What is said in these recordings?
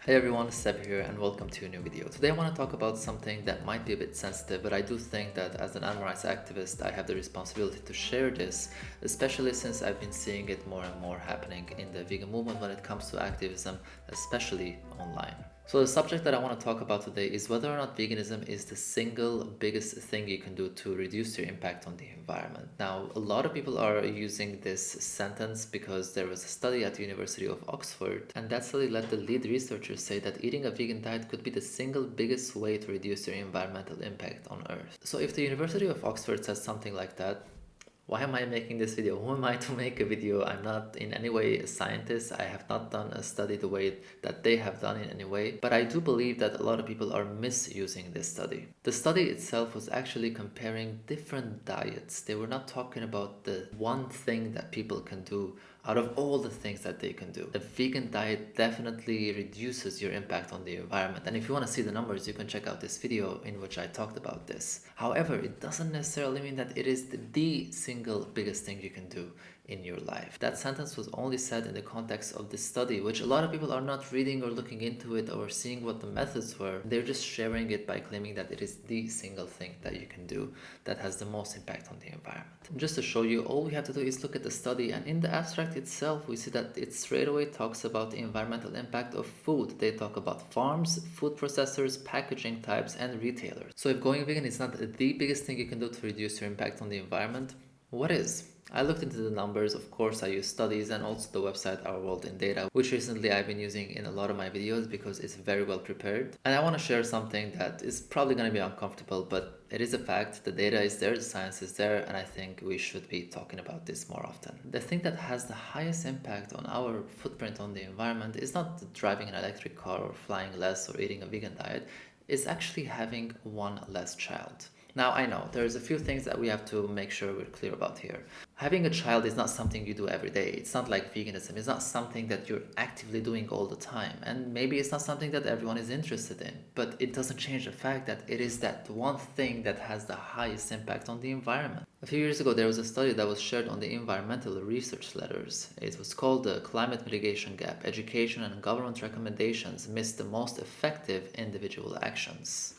Hey everyone, Seb here and welcome to a new video. Today I want to talk about something that might be a bit sensitive, but I do think that as an animal rights activist I have the responsibility to share this, especially since I've been seeing it more and more happening in the vegan movement when it comes to activism, especially online. So the subject that I want to talk about today is whether or not veganism is the single biggest thing you can do to reduce your impact on the environment. Now, a lot of people are using this sentence because there was a study at the University of Oxford, and that study let the lead researchers say that eating a vegan diet could be the single biggest way to reduce your environmental impact on Earth. So if the University of Oxford says something like that, why am I making this video? Who am I to make a video? I'm not in any way a scientist. I have not done a study the way that they have done in any way. But I do believe that a lot of people are misusing this study. The study itself was actually comparing different diets. They were not talking about the one thing that people can do out of all the things that they can do. A vegan diet definitely reduces your impact on the environment. And if you want to see the numbers, you can check out this video in which I talked about this. However, it doesn't necessarily mean that it is the single biggest thing you can do in your life. That sentence was only said in the context of this study, which a lot of people are not reading or looking into it or seeing what the methods were. They're just sharing it by claiming that it is the single thing that you can do that has the most impact on the environment. And just to show you, all we have to do is look at the study, and in the abstract itself, we see that it straight away talks about the environmental impact of food. They talk about farms, food processors, packaging types, and retailers. So if going vegan is not the biggest thing you can do to reduce your impact on the environment, what is? I looked into the numbers. Of course, I use studies and also the website Our World in Data, which recently I've been using in a lot of my videos because it's very well prepared. And I want to share something that is probably going to be uncomfortable, but it is a fact. The data is there, the science is there, and I think we should be talking about this more often. The thing that has the highest impact on our footprint on the environment is not driving an electric car or flying less or eating a vegan diet. It's actually having one less child. Now, I know there's a few things that we have to make sure we're clear about here. Having a child is not something you do every day. It's not like veganism. It's not something that you're actively doing all the time. And maybe it's not something that everyone is interested in. But it doesn't change the fact that it is that one thing that has the highest impact on the environment. A few years ago, there was a study that was shared on the environmental research letters. It was called the Climate Mitigation Gap. Education and government recommendations miss the most effective individual actions.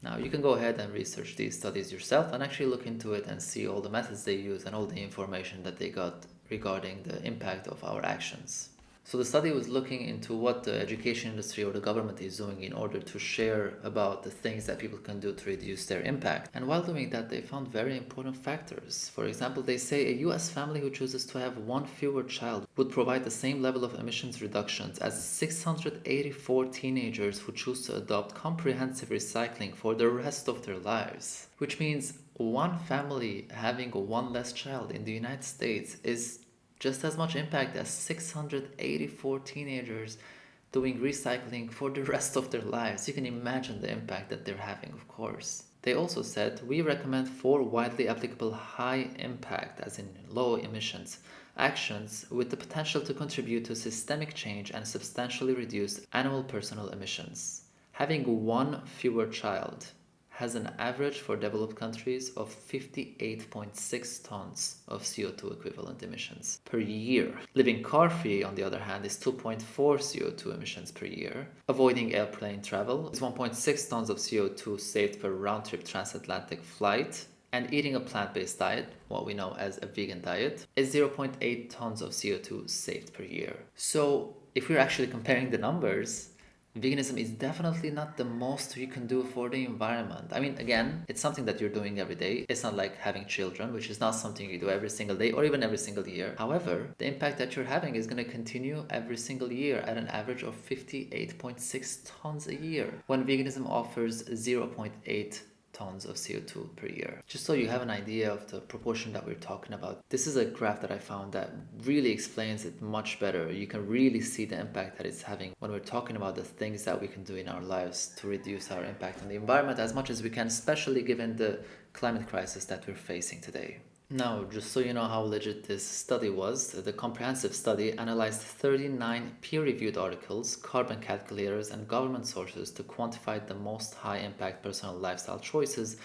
Now, you can go ahead and research these studies yourself and actually look into it and see all the methods they use and all the information that they got regarding the impact of our actions. So the study was looking into what the education industry or the government is doing in order to share about the things that people can do to reduce their impact. And while doing that, they found very important factors. For example, they say a US family who chooses to have one fewer child would provide the same level of emissions reductions as 684 teenagers who choose to adopt comprehensive recycling for the rest of their lives. Which means one family having one less child in the United States is just as much impact as 684 teenagers doing recycling for the rest of their lives. You can imagine the impact that they're having, of course. They also said, we recommend 4 widely applicable high impact, as in low emissions, actions with the potential to contribute to systemic change and substantially reduce annual personal emissions. Having one fewer child has an average for developed countries of 58.6 tons of CO2 equivalent emissions per year. Living car-free, on the other hand, is 2.4 CO2 emissions per year. Avoiding airplane travel is 1.6 tons of CO2 saved per round-trip transatlantic flight. And eating a plant-based diet, what we know as a vegan diet, is 0.8 tons of CO2 saved per year. So if we're actually comparing the numbers, veganism is definitely not the most you can do for the environment. I mean, again, it's something that you're doing every day. It's not like having children, which is not something you do every single day or even every single year. However, the impact that you're having is going to continue every single year at an average of 58.6 tons a year, when veganism offers 0.8 tons of CO2 per year. Just so you have an idea of the proportion that we're talking about, this is a graph that I found that really explains it much better. You can really see the impact that it's having when we're talking about the things that we can do in our lives to reduce our impact on the environment as much as we can, especially given the climate crisis that we're facing today. Now, just so you know how legit this study was, the comprehensive study analyzed 39 peer-reviewed articles, carbon calculators, and government sources to quantify the most high-impact personal lifestyle choices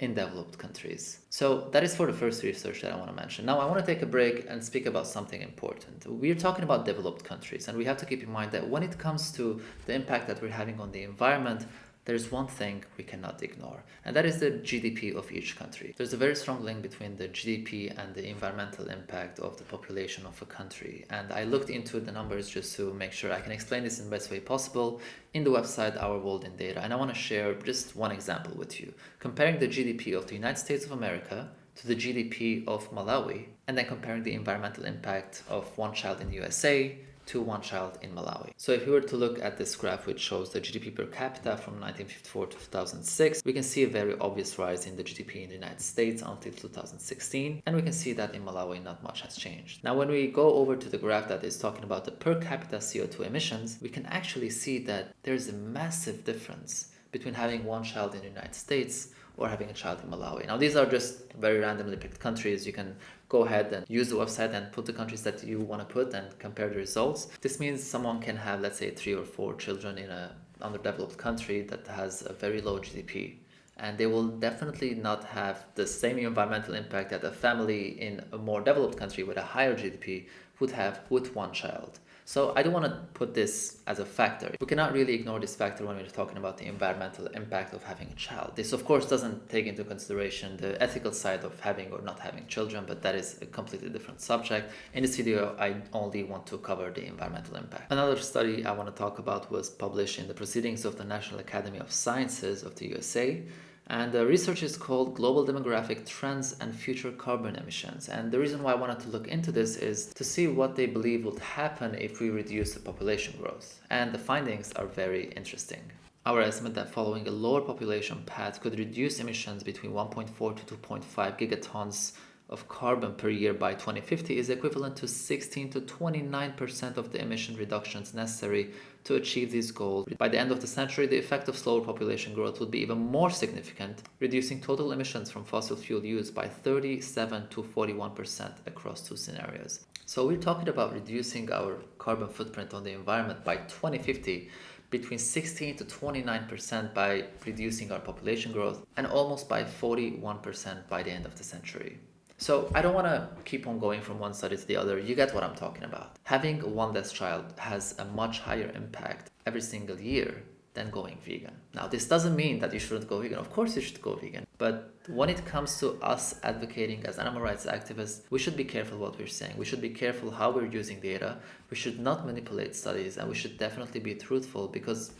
in developed countries. So that is for the first research that I want to mention. Now I want to take a break and speak about something important. We're talking about developed countries, and we have to keep in mind that when it comes to the impact that we're having on the environment, there's one thing we cannot ignore, and that is the GDP of each country. There's a very strong link between the GDP and the environmental impact of the population of a country. And I looked into the numbers just to make sure I can explain this in the best way possible in the website Our World in Data. And I want to share just one example with you, comparing the GDP of the United States of America to the GDP of Malawi, and then comparing the environmental impact of one child in the USA to one child in Malawi. So if we were to look at this graph, which shows the GDP per capita from 1954 to 2006, we can see a very obvious rise in the GDP in the United States until 2016, and we can see that in Malawi not much has changed. Now when we go over to the graph that is talking about the per capita CO2 emissions, we can actually see that there's a massive difference between having one child in the United States or having a child in Malawi. Now these are just very randomly picked countries. You can go ahead and use the website and put the countries that you want to put and compare the results. This means someone can have, let's say, 3 or 4 children in an underdeveloped country that has a very low GDP, and they will definitely not have the same environmental impact that a family in a more developed country with a higher GDP would have with one child. So I don't want to put this as a factor. We cannot really ignore this factor when we're talking about the environmental impact of having a child. This of course doesn't take into consideration the ethical side of having or not having children, but that is a completely different subject. In this video, I only want to cover the environmental impact. Another study I want to talk about was published in the Proceedings of the National Academy of Sciences of the USA. And the research is called Global Demographic Trends and Future Carbon Emissions. And the reason why I wanted to look into this is to see what they believe would happen if we reduce the population growth. And the findings are very interesting. Our estimate that following a lower population path could reduce emissions between 1.4 to 2.5 gigatons of carbon per year by 2050 is equivalent to 16 to 29% of the emission reductions necessary to achieve these goals. By the end of the century, the effect of slower population growth would be even more significant, reducing total emissions from fossil fuel use by 37 to 41% across 2 scenarios. So we're talking about reducing our carbon footprint on the environment by 2050 between 16 to 29% by reducing our population growth, and almost by 41% by the end of the century. So I don't want to keep on going from one study to the other. You get what I'm talking about. Having one less child has a much higher impact every single year than going vegan. Now, this doesn't mean that you shouldn't go vegan. Of course you should go vegan. But when it comes to us advocating as animal rights activists, we should be careful what we're saying. We should be careful how we're using data. We should not manipulate studies, and we should definitely be truthful, because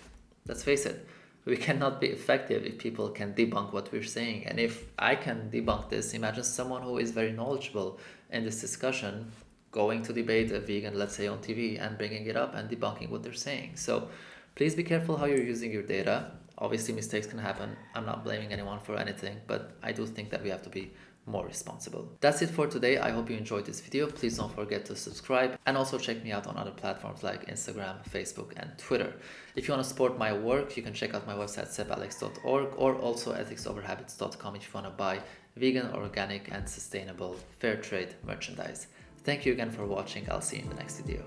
let's face it, we cannot be effective if people can debunk what we're saying. And if I can debunk this, imagine someone who is very knowledgeable in this discussion going to debate a vegan, let's say on TV, and bringing it up and debunking what they're saying. So please be careful how you're using your data. Obviously mistakes can happen. I'm not blaming anyone for anything, but I do think that we have to be more responsible. That's it for today. I hope you enjoyed this video. Please don't forget to subscribe, and also check me out on other platforms like Instagram, Facebook, and Twitter. If you want to support my work, you can check out my website SEBALEX.org, or also ethicsoverhabits.com if you want to buy vegan, organic, and sustainable fair trade merchandise. Thank you again for watching. I'll see you in the next video.